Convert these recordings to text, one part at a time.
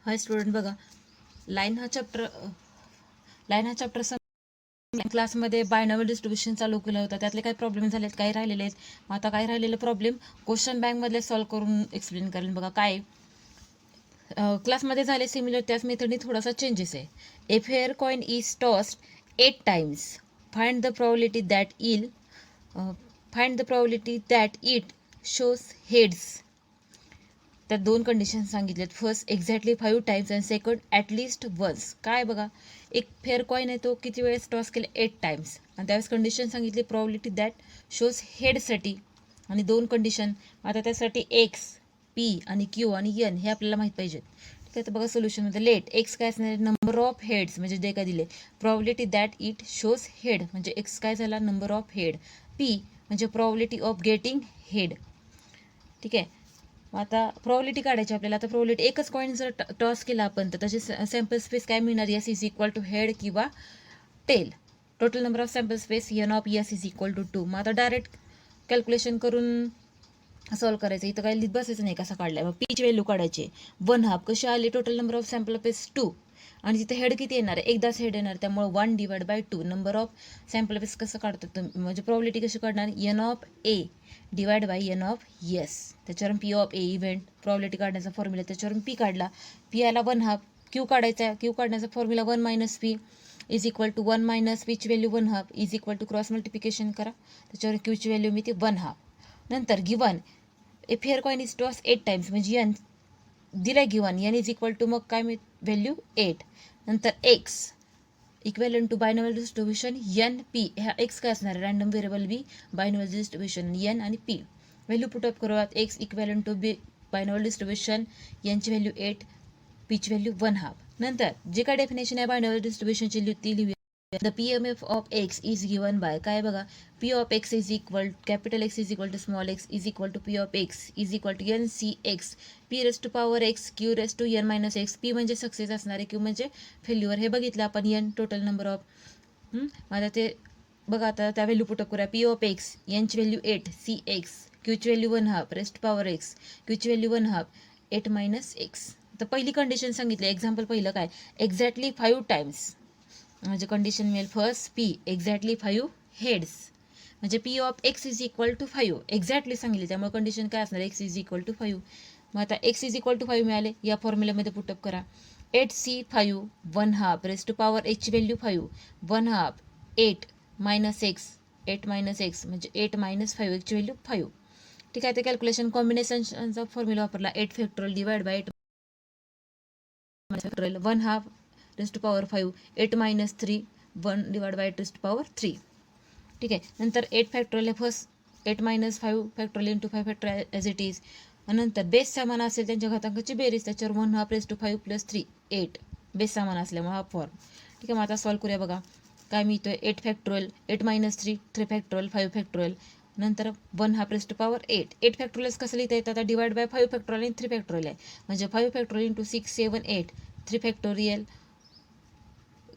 हाय student, बघा line हा chapter क्लासमध्ये बायनॉमियल डिस्ट्रीब्युशन चालू केलं होतं. त्यातले काही प्रॉब्लेम झालेत, काही राहिलेले आहेत. मग आता काही राहिलेले प्रॉब्लेम क्वेश्चन बँकमधले सॉल्व्ह करून एक्सप्लेन करेन. बघा काय क्लासमध्ये झाले सिमिलर, त्याच मेथडनी थोडासा चेंजेस आहे. A fair coin is tossed 8 times. Find the probability that it shows heads. त्या दोन कंडिशन सांगितलेत. First exactly 5 times and second at least once. काय बघा, एक फेअर कॉइन आहे, तो किती वेळेस टॉस केले? 8 टाइम्स. आणि त्यावेळेस कंडिशन सांगितली प्रॉबिलिटी दॅट शोज हेडसाठी, आणि दोन कंडिशन. आता त्यासाठी एक्स, पी आणि क्यू आणि एन हे आपल्याला माहीत पाहिजेत. ठीक आहे, तर बघा सोल्युशनमध्ये लेट एक्स काय असणार? नंबर ऑफ हेड्स, म्हणजे जे काय दिले probability that it shows head, म्हणजे एक्स काय झाला? Number of head. पी म्हणजे प्रॉबिलिटी ऑफ गेटिंग हेड. ठीक आहे, आता प्रॉबिलिटी काढायची आपल्याला. आता प्रॉबिलिटी एकच कॉइन जर टॉस केला आपण, तर त्याची सॅम्पल स्पेस काय मिळणार? S is equal to head किंवा tail. Total number of sample space N of S is equal to 2. मग आता डायरेक्ट कॅल्क्युलेशन करून सॉल्व्ह करायचं. इथं काही लिहित बसायचं नाही कसा काढलाय. मग पीची व्हॅल्यू काढायची. 1/2 कशी आली? Total number of sample space 2, आणि तिथे हेड किती येणार आहे? एकदाच हेड येणार, त्यामुळे 1/2 नंबर ऑफ सॅम्पल स्पेस कसं काढतात तुम्ही, म्हणजे प्रॉबिलिटी कशी काढणार? N of A divide by N of S. त्याच्यावरून P of A event probability काढण्याचा फॉर्म्युला, त्याच्यावरून पी काढला. पी आला 1/2. क्यू काढायचा. क्यू काढण्याचा formula 1 minus P is equal to 1 minus पीची value 1/2 is equal to cross multiplication करा. त्याच्यावर क्यूची व्हॅल्यू मी ती 1/2. नंतर given a fair coin is toss 8 times, म्हणजे एन दिलाय given. N is equal to मग काय मी व्हॅल्यू 8. नंतर X equals to binomial distribution N P. ह्या एक्स काय असणार? Random variable B binomial distribution N आणि पी. व्हॅल्यू पुटअप करूयात. X equals to B binomial distribution, एनची व्हॅल्यू 8, पीची व्हॅल्यू 1/2. नंतर जे काय डेफिनेशन आहे बायनॉमियल डिस्ट्रीब्युशनची ती लिहूया. The PMF of x is given by काय बघा, p of x is equal capital x is equal to small x is equal to p of x is equal to n C x, p raise to power x q raise to n minus x. पी म्हणजे success असणार आहे, क्यू म्हणजे failure. हे बघितलं आपण. N total number of. आता ते बघा, आता त्या व्हॅल्यू पुटअप करूया. पी ऑफ एक्स एनची व्हॅल्यू 8, सी एक्स क्यूची व्हॅल्यू 1/2 रेस्ट पॉवर एक्स क्यूची व्हॅल्यू 1/2 8 मायनस एक्स. तर पहिली कंडिशन सांगितली. एक्झाम्पल पहिलं काय? एक्झॅक्टली 5 टाइम्स, म्हणजे कंडिशन मिळेल फर्स्ट पी एक्झॅक्टली 5 हेड्स, म्हणजे P of x is equal to 5 exactly सांगितले, त्यामुळे कंडिशन काय असणार? X is equal to 5. मग आता एक्स इज इक्वल टू 5 मिळाले, या फॉर्म्युल्यामध्ये पुटअप करा. 8C5 1/2 रेस टू पॉवर एचची value 5 1/2 8 minus x 8 minus x म्हणजे 8 मायनस 5 ची व्हॅल्यू 5. ठीक आहे, ते कॅल्क्युलेशन कॉम्बिनेशनचा फॉर्म्युला वापरला. 8 factorial divide by 8 factorial 1/2 raise to power 5 8 minus 3 1 divide by 8 raise to power 3. ठीक आहे, नंतर 8 factorial first 8 minus 5 factorial into 5 factorial as it is. नंतर बेस समान असेल त्यांच्या घातांकाची बेरीज, त्याच्यावर 1/2 रेस टू 5 प्लस 3 8 बेस समान असल्यामुळे हा फॉर्म. ठीक आहे, मग आता सॉल्व्ह करूया. बघा काय मिळतोय? 8 फॅक्टोरियल 8 मायनस 3 3 फॅक्टोरियल 5 फॅक्टोरियल, नंतर 1/2 रेस टू पॉवर 8. 8 फॅक्टोरियल्स कसं लिहिता येतं? आता डिवाइड बाय 5 फॅक्टोरियल आणि 3 फॅक्टोरियल आहे, म्हणजे 5 फॅक्टोरियल इंटू 6 7 8 3 फॅक्टोरियल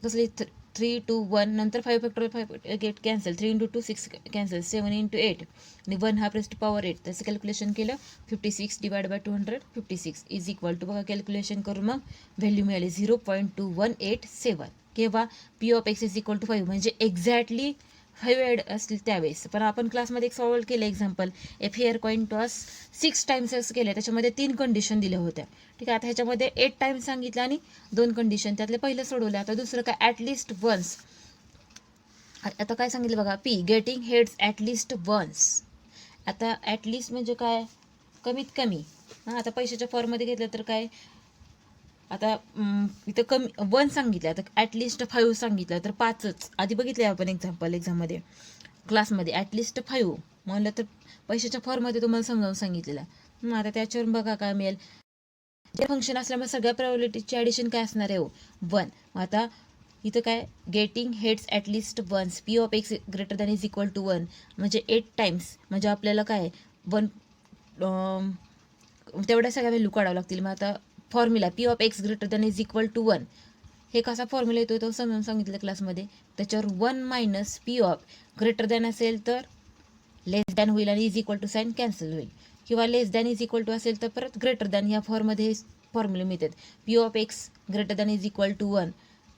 कसं 3 2 1 नंतर 5 factorial 5 get cancel 3 into 2 6 cancel 7 into 8 आणि 1/2 रेस टू पॉवर 8. त्याचं कॅल्क्युलेशन केलं 56 divide by 256 is equal to बघा कॅल्क्युलेशन करून मग व्हॅल्यू मिळाली 0.2187. केव्हा? P of x is equal to 5 म्हणजे एक्झॅक्टली 5 एड असतील त्यावेळेस. पण आपण क्लासमध्ये एक सॉल्व्ह केलं एक्झाम्पल. ए फेअर कॉइन टॉस 6 टाइम्स केलं, त्याच्यामध्ये 3 कंडिशन दिल्या होत्या. ठीक आहे, आता ह्याच्यामध्ये 8 टाइम्स सांगितलं आणि 2 कंडिशन, त्यातले पहिलं सोडवलं. आता दुसरं काय? At least once. आता काय सांगितलं बघा, p getting heads at least once. आता ॲटलिस्ट म्हणजे काय? कमीत कमी. हां, आता पैशाच्या फॉर्ममध्ये घेतलं तर काय? आता इथं कमी 1 सांगितलं, आता ॲटलिस्ट 5 सांगितलं तर 5च. आधी बघितले आपण एक्झाममध्ये क्लासमध्ये ॲटलिस्ट 5 म्हणलं तर पैशाच्या फॉर्ममध्ये तुम्हाला समजावून सांगितलेलं. आता त्याच्यावरून बघा काय मिळेल. जे फंक्शन असल्यामुळे सगळ्या प्रोबॅबिलिटीची ॲडिशन काय असणार आहे? 1. आता इथं काय? Getting heads at least once p of x greater than is equal to 1 म्हणजे 8 टाइम्स, म्हणजे आपल्याला काय 1 तेवढ्या सगळ्या व्हॅल्यू काढावं लागतील. मग आता formula p of x greater than is equal to 1 हे कसा फॉर्म्युला येतो तो समजावून सांगितलं क्लासमध्ये. त्याच्यावर 1 minus P of greater than असेल तर लेस दॅन होईल आणि is equal to sign cancel होईल. किंवा less than is equal to असेल तर परत ग्रेटर दॅन या फॉर्ममध्ये फॉर्म्युले मिळतात. P of x greater than is equal to 1.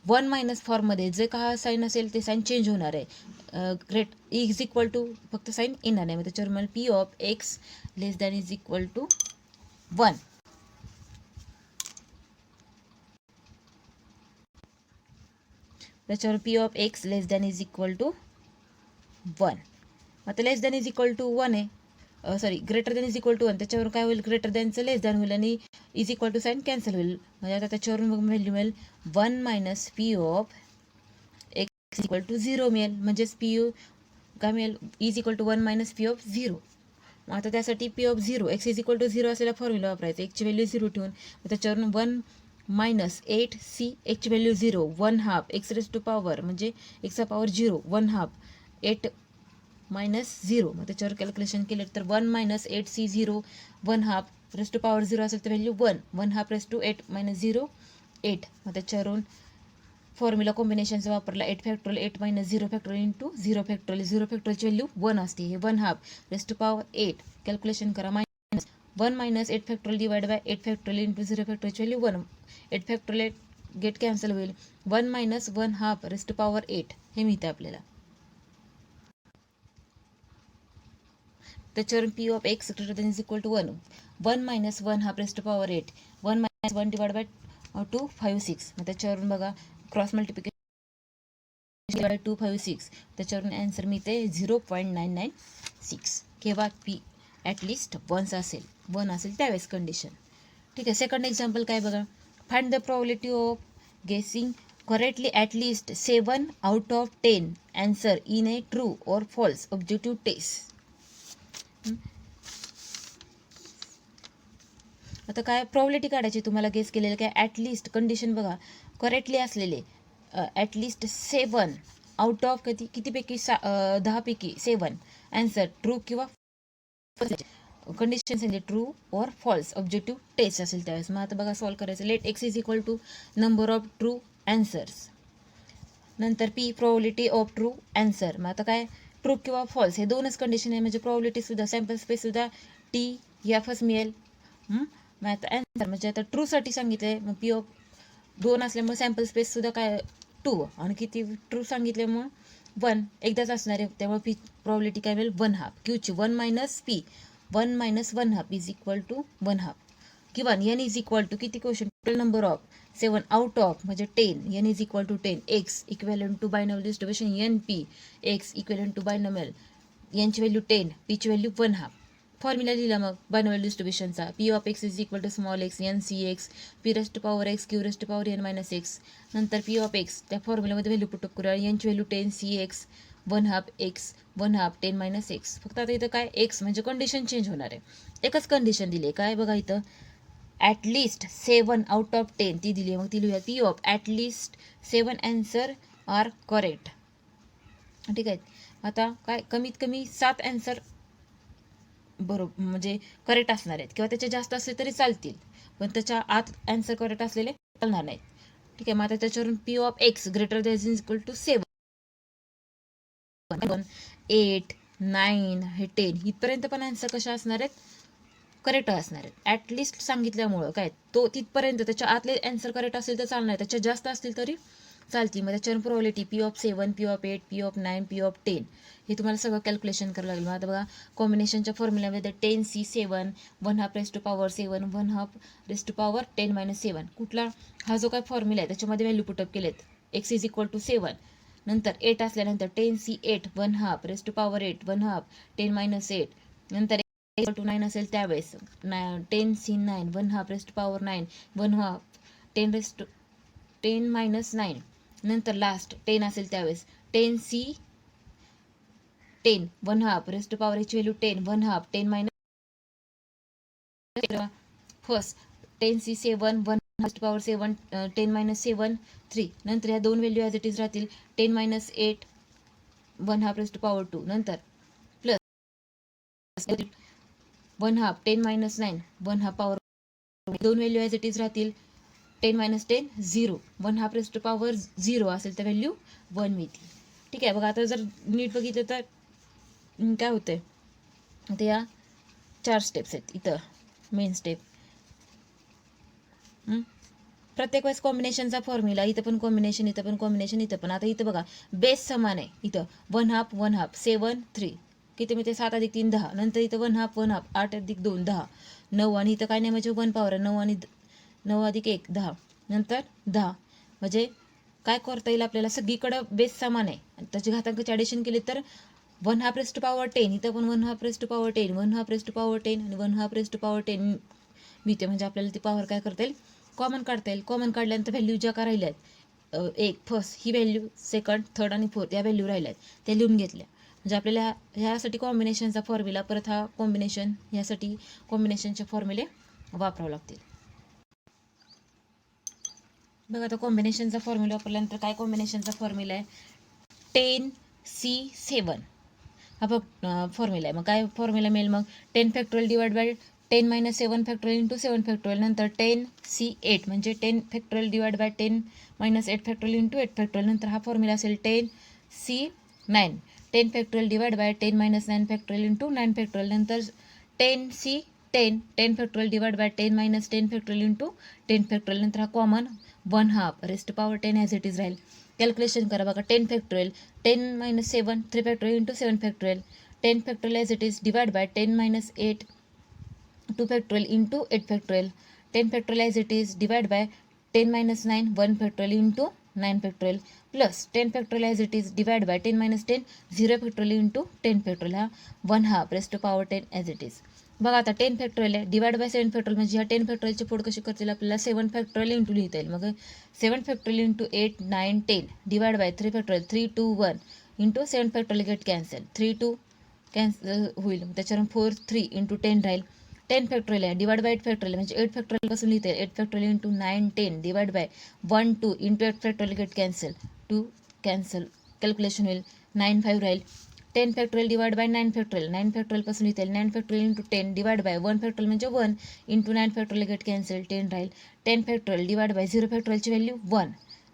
1 minus फॉर्ममध्ये जे का साईन असेल ते साईन चेंज होणार आहे. ग्रेट इज इक्वल टू फक्त साईन येणार नाही. मग त्याच्यावर मला P of X less than is equal to 1. त्याच्यावर P of X less than is equal to 1. आता less than is equal to 1 आहे, sorry greater than is equal to 1. त्याच्यावर काय होईल, ग्रेटर दॅनचं लेस दॅन होईल आणि is equal to sign cancel होईल. म्हणजे आता त्याच्यावरून मग व्हॅल्यू मिळेल 1 minus P of X equal to 0 मिळेल. म्हणजेच पी यू काय मिळेल, is equal to 1 minus P of 0. मग आता त्यासाठी P of 0 X is equal to 0 असलेला फॉर्म्युला वापरायचा. एक्सची व्हॅल्यू 0 ठेवून त्याच्यावरून 1 मायनस 8c एक्सची value 0 1/2 x raise to power म्हणजे एक्सचा पॉवर 0 1/2 8 मायनस 0. मग त्याच्यावर कॅल्क्युलेशन केलं तर 1 minus 8c 0 1/2 raise to power 0 असेल तर व्हॅल्यू 1 1/2 रेस टू 8 मायनस 0 8. मग त्याच्यावरून फॉर्म्युला कॉम्बिनेशनचा वापरला 8 factorial 8 minus 0 factorial into 0 factorial 0 फॅक्टोरियलची व्हॅल्यू 1 असते. हे 1/2 रेस टू पॉवर 8 कॅल्क्युलेशन करा. Minus 1 minus 8 factorial divide by 8 factorial into 0 फॅक्टोरियलची व्हॅल्यू 1. 8 फॅक्टोरियल गेट कॅन्सल होईल. 1 मायनस 1/2 रेस टू पॉवर 8 हे मिळतं आपल्याला. त्याच्यावरून P of x greater than is equal to 1 1 minus 1/2 raise to power 8 1 minus 1 divide by 2 5 6. मग त्याच्यावरून बघा क्रॉस मल्टिप्लिकेशन 2 5 6. त्याच्यावरून आन्सर मिळते 0.996. केव्हा पी ॲटलिस्ट 1 असेल त्यावेळेस कंडिशन. ठीक आहे. सेकंड एक्झाम्पल काय बघा, find the probability of guessing correctly at least 7 out of 10 answer in a true और फॉल्स ऑब्जेक्टिव्ह टेस्ट. आता काय प्रॉबिलिटी काढायची तुम्हाला गेस केलेलं काय, ॲटलिस्ट कंडिशन बघा करेक्टली असलेले ॲटलिस्ट 7 आउट ऑफ कितीपैकी 10 पैकी 7 आन्सर ट्रू किंवा कंडिशन म्हणजे ट्रू और फॉल्स ऑब्जेक्टिव्ह टेस्ट असेल त्यावेळेस. मग आता बघा सॉल्व करायचं. Let X is equal to number of true answers. नंतर P probability of true answer. मग आता काय ट्रू किंवा फॉल्स हे दोनच कंडिशन आहे, म्हणजे प्रोबॅबिलिटी सुद्धा सॅम्पल स्पेस सुद्धा टी एफच मिळेल. मग आता आन्सर म्हणजे आता ट्रूसाठी सांगितलंय, मग पी ऑफ 2 असल्यामुळे सॅम्पल स्पेस सुद्धा काय 2 आणि किती ट्रू सांगितले मग 1 एकदाच असणार आहे. त्यामुळे पी प्रोबॅबिलिटी काय मिळेल 1/2. क्यूची 1 minus P 1 minus 1/2 is equal to 1/2. किंवा एन इज इक्वल टू किती question total number of 7 out of म्हणजे 10 N is equal to 10 x equivalent to binomial distribution N P x equivalent to binomial यांची value 10 पीची value 1/2. Formula लिहिला मग binomial डिस्ट्रीब्युशनचा P of x is equal to small x N C x P rest to power x Q raised to power N minus X. नंतर P of X त्या फॉर्म्युलामध्ये value put up करूया. यांची value 10 C X 1/2 X 1/2 10 minus X. फक्त आता इथं काय x म्हणजे कंडिशन चेंज होणार आहे. एकच कंडिशन दिली काय बघा इथं, ॲटलिस्ट 7 आउट ऑफ 10 ती दिली. मग ती लिहूया P of at least 7 answer are correct. ठीक आहे. आता काय कमीत कमी 7 आन्सर बरोबर म्हणजे करेक्ट असणार आहेत, किंवा त्याचे जास्त असले तरी चालतील, पण त्याच्या आत आन्सर करेक्ट असलेले चालणार नाहीत. ठीक आहे. मग आता त्याच्यावरून P of x greater than is equal to 7 8 9 हे 10 इथपर्यंत पण आन्सर कशा असणार आहेत, करेक्ट असणार आहेत. ॲटलिस्ट सांगितल्यामुळं काय तो तिथपर्यंत त्याच्या आतले आन्सर करेक्ट असेल तर चालणार, त्याच्या जास्त असतील तरी चालतील. मग त्याच्यावर probability P of 7 P of 8 P of 9 P of 10 हे तुम्हाला सगळं कॅल्क्युलेशन करावं लागेल. मग आता बघा कॉम्बिनेशनच्या फॉर्म्युल्यामध्ये 10c7 1/2 raise to power 7 1/2 raise to power 10 minus 7 कुठला हा जो काय फॉर्म्युला आहे त्याच्यामध्ये व्हॅल्यू पुटअप केलेत. एक्स इज इक्वल टू 7 नंतर 8 असल्यानंतर 10c8 1/2 raise to power 8 1/2 10 minus 8 नंतर इक्वल टू 9 असेल त्यावेळेस 10c9 1/2 raise to power 9 1/2 10 raise to 10 minus 9 नंतर लास्ट 10 असेल त्यावेळेस 10c 10 1/2 रेस टू पॉवर याची value 10 1/2 10 minus first 10c7 1 raise to power 7 10 minus 7 3 नंतर या दोन व्हॅल्यू ॲज इट इज राहतील 10 मायनस 8 1/2 रेस टू पॉवर 2 नंतर प्लस 1/2 10 मायनस 9 1/2 पॉवर दोन व्हॅल्यू ॲज इट इज राहतील 10 मायनस 10 0 1/2 रेस टू पॉवर 0 असेल तर व्हॅल्यू 1 मिळते. ठीक आहे. बघा आता जर नीट बघितलं तर काय होतंय, आता या 4 स्टेप्स आहेत इथं मेन स्टेप. प्रत्येक वेळेस कॉम्बिनेशनचा फॉर्म्युला, इथं पण कॉम्बिनेशन, इथं पण कॉम्बिनेशन, इथं पण. आता इथं बघा बेस समान आहे. इथं 1/2 7 3 किती मिळते 7 अधिक 3 10. नंतर इथं 1/2 8 अधिक 2 10 9 आणि इथं काय नाही म्हणजे 1 पॉवर 9 आणि 9 अधिक 1 10 नंतर 10. म्हणजे काय करता येईल आपल्याला, सगळीकडं बेस समान आहे. त्याची घातांकाची ॲडिशन केली तर 1/2 रेज टू पॉवर 10, इथं पण 1/2 raise to power 10 1/2 raise to power 10 आणि 1/2 रेज टू पॉवर 10 मिळते. म्हणजे आपल्याला ती पॉवर काय करता येईल, कॉमन काढता येईल. कॉमन काढल्यानंतर व्हॅल्यू ज्या का राहिल्या आहेत, एक फर्स्ट ही व्हॅल्यू, सेकंड थर्ड आणि फोर्थ या व्हॅल्यू राहिल्या आहेत त्या लिहून घेतल्या. म्हणजे आपल्याला ह्यासाठी कॉम्बिनेशनचा फॉर्म्युला, परत हा कॉम्बिनेशन, ह्यासाठी कॉम्बिनेशनचे फॉर्म्युले वापरावे लागतील. बघा आता कॉम्बिनेशनचा फॉर्म्युला वापरल्यानंतर काय कॉम्बिनेशनचा फॉर्म्युला आहे, 10C7 हा बघ फॉर्म्युला आहे. मग काय फॉर्म्युला मिळेल मग, 10 factorial divide by 10 - 7 factorial into 7 factorial. नंतर 10C8 म्हणजे 10 factorial divide by 10 - 8 factorial into 8 factorial. नंतर हा फॉर्म्युला असेल 10C9 10 factorial divide by 10 - 9 factorial into 9 factorial. नंतर 10C10 10 factorial divide by 10 - 10 factorial into 10 factorial. नंतर हा common 1/2 raise to power 10 as it is राहील. Calculation करा बघा, 10 factorial 10 - 7 3 factorial into 7 factorial. 10 factorial as it is divide by 10 - 8 2 factorial into 8 factorial. 10 factorial as it is divide by 10 - 9 1 factorial into 9 factorial plus 10 factorial as it is divide by 10 - 10 0 factorial into 10 factorial. हा 1/2 raise to power 10 as it is. बघा आता 10 factorial आहे divide by 7 factorial, म्हणजे ह्या 10 फॅक्टोरियलची फोड कशी करतील आपल्याला, 7 फॅक्टोरियल इंटू लिहिता येईल. मग 7 factorial into 8 9 10 divide by 3 factorial 3 2 1 into 7 factorial get cancel, 3 2 cancel होईल. त्याच्यावर 4 3 इंटू 10 राहील. 10 फॅक्टोरियल आहे डिवाइड बाय 8 फॅक्टोरियल, म्हणजे 8 फॅक्टोरियल पासून लिहिता येईल. 8 factorial into 9 10 divide by 1 2 into 8 factorial get cancel, 2 cancel, calculation होईल. 9 5 राहील. 10 factorial divide bye 9 factorial, 9 factorial पासून लिहिता येईल. 9 factorial into 10 divide by 1 factorial म्हणजे 1 इंटू 9 फॅक्टोरियल गेट कॅन्सल, 10 राहील. 10 फॅक्टोरियल डिवाइड बाय 0 फॅक्टोरियलची व्हॅल्यू 1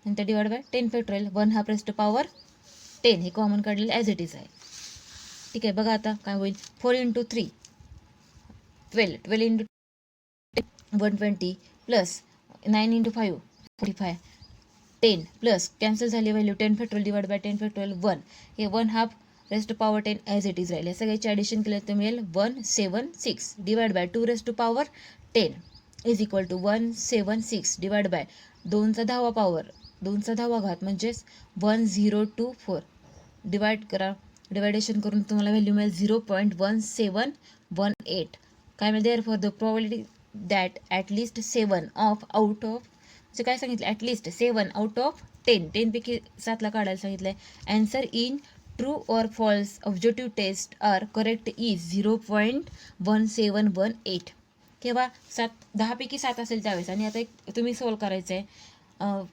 नंतर divide by 10 factorial 1/2 raise to power 10 हे कॉमन काढलेलं ॲज इट इज आहे. ठीक आहे. बघा आता काय होईल, 4 into 3 12 12 into 120 plus 9 into 5 45 10 plus cancel झाली value 10 factorial divide by 10 factorial 1 हे 1/2 raise to power 10 as it is राहील. या सगळ्याची ॲडिशन केलं तर मिळेल 176 divide by 2 raise to power 10 is equal to 176 divide by 2चा 10वा पॉवर 2चा 10वा घात म्हणजेच 1024 डिवाइड करा. डिवायडेशन करून तुम्हाला व्हॅल्यू मिळेल 0.1718. काय मिळेल, therefore the probability that at least 7 of out of, म्हणजे काय सांगितलं, ॲट लिस्ट 7 आउट ऑफ 10 10 पैकी 7ला काढायला सांगितलं आहे. Answer in true or false objective test are correct is 0.1718. केव्हा 10 पैकी 7 असेल त्यावेळेस. आणि आता एक तुम्ही सॉल्व करायचं आहे,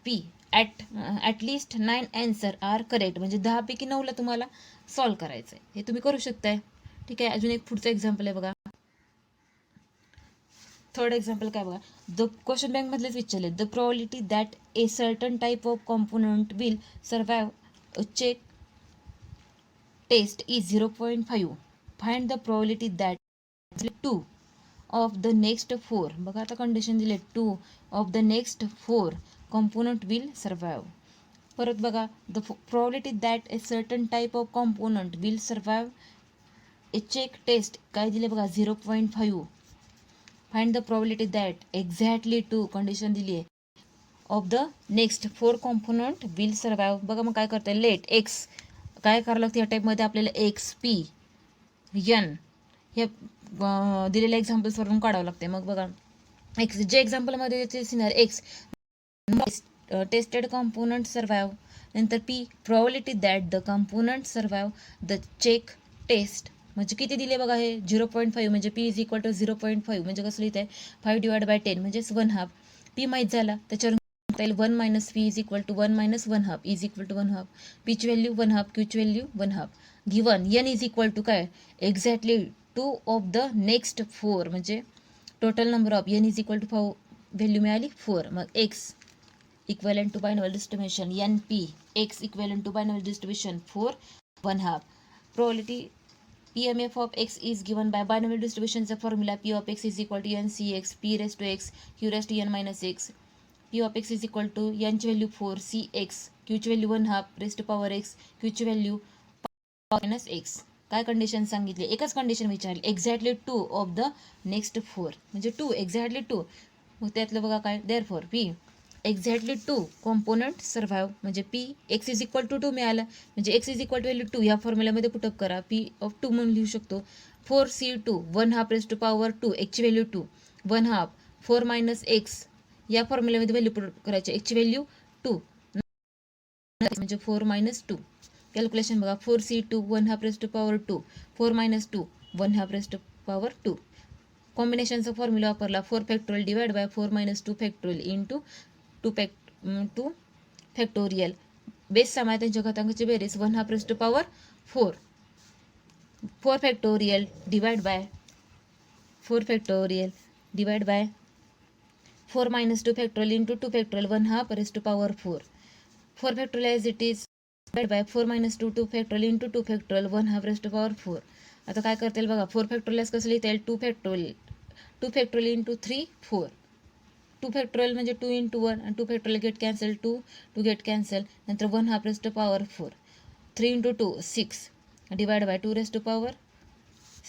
P at least 9 answer are correct, म्हणजे 10 पैकी 9ला तुम्हाला सॉल्व करायचं आहे. हे तुम्ही करू शकताय. ठीक आहे. अजून एक पुढचं एक्झाम्पल आहे बघा. थर्ड एक्झाम्पल काय बघा, द क्वेश्चन बँकमधलेच विचारले, the probability that a certain type of component will survive check test is 0.5. Find the probability that 2 of the next 4. बघा आता कंडिशन दिले, 2 of the next 4 component will survive. परत बघा, the probability that a certain type of component will survive a check test काय दिले बघा 0.5. Find the probability that exactly 2 condition दिली आहे of the next 4 component will survive. बघा मग काय करता येईल, लेट एक्स काय करावं लागतं या टाईपमध्ये आपल्याला एक्स पी एन हे दिलेल्या एक्झाम्पल्सवरून काढावं लागते. मग बघा एक्स जे एक्झाम्पलमध्ये सिनर एक्स टेस्टेड कॉम्पोनंट सर्वाइव्ह, नंतर P probability that the component survive the check test, म्हणजे किती दिले बघा हे 0.5, म्हणजे पी इज इक्वल टू 0.5 म्हणजे कसं लिहित आहे 5 डिवाइड बाय 10 म्हणजेच 1/2. पी माहीत झाला त्याच्यावर 1 minus P is equal to 1 minus 1/2 is equal to 1/2. पीची व्हॅल्यू 1/2, क्यूची value 1/2. Given N is equal to काय एक्झॅक्टली 2 ऑफ द नेक्स्ट 4, म्हणजे total number of N is equal to value मिळाली 4. मग x equivalent to binomial distribution NP, x equivalent to binomial distribution 4 1/2. Probability EMF of x is given by binomial distributionचा formula P of x is equal to NCx P raised to x Q raised to N minus x. P of x is equal to N ची value 4 CX Q ची value 1 half raised to power x Q ची value minus x. काय condition सांगितली? एकच condition विचारली, exactly 2 of the next 4 म्हणजे 2 exactly 2. मग त्यातलं बघा काय, therefore P exactly 2 component survive म्हणजे P x is equal to 2 मिळालं म्हणजे x is equal to value 2 या फॉर्म्युल्यामध्ये पुटअप करा. P ऑफ 2 म्हणून लिहू शकतो 4C2 1 half raised to power 2 x ची व्हॅल्यू 2 1 हाफ 4 मायनस x या फॉर्म्युल्यामध्ये व्हॅल्यू पुटअप करायची, x ची व्हॅल्यू 2 म्हणजे 4 मायनस 2. कॅल्क्युलेशन बघा 4C2 1 half raised to power 2 4 minus 2 1 half raised to power 2. कॉम्बिनेशनचा फॉर्म्युला वापरला 4 factorial divide by 4 minus 2 factorial into 2 factorial. Base समान त्यांच्या घातांकाची बेरीज 1 half raised to power 4 4 factorial divide by 4 factorial divide by 4 minus 2 factorial into 2 factorial 1 half raised to power 4 4 factorial as it is divide by 4 minus 2 factorial into 2 factorial 1 half raised to power 4. आता काय करता येईल बघा 4 factorial कसं लिहिता येईल 2 factorial into 3 4 2 factorial म्हणजे 2 into 1 आणि 2 factorial get cancel 2 get cancel नंतर 1 half raised to power 4 3 into 2 6 divide by 2 raised to power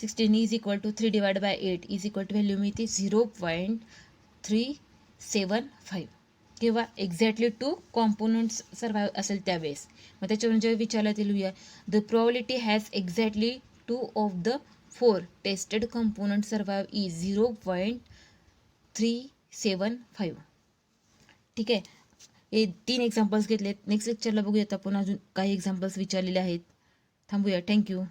16 is equal to 3 divide by 8 is equal to value मिळते 0.375 किंवा एक्झॅक्टली 2 कॉम्पोनंट्स सर्व्हाइव्ह असेल त्यावेळेस. मग त्याच्यावरून जेव्हा विचारलं ते लिहूया the probability has exactly 2 of the 4 tested component survive is 0.375. ठीक आहे, हे 3 एक्झाम्पल्स घेतलेत. नेक्स्ट लेक्चरला बघूयात आपण अजून काही एक्झाम्पल्स विचारलेले आहेत. थांबूया. थँक्यू.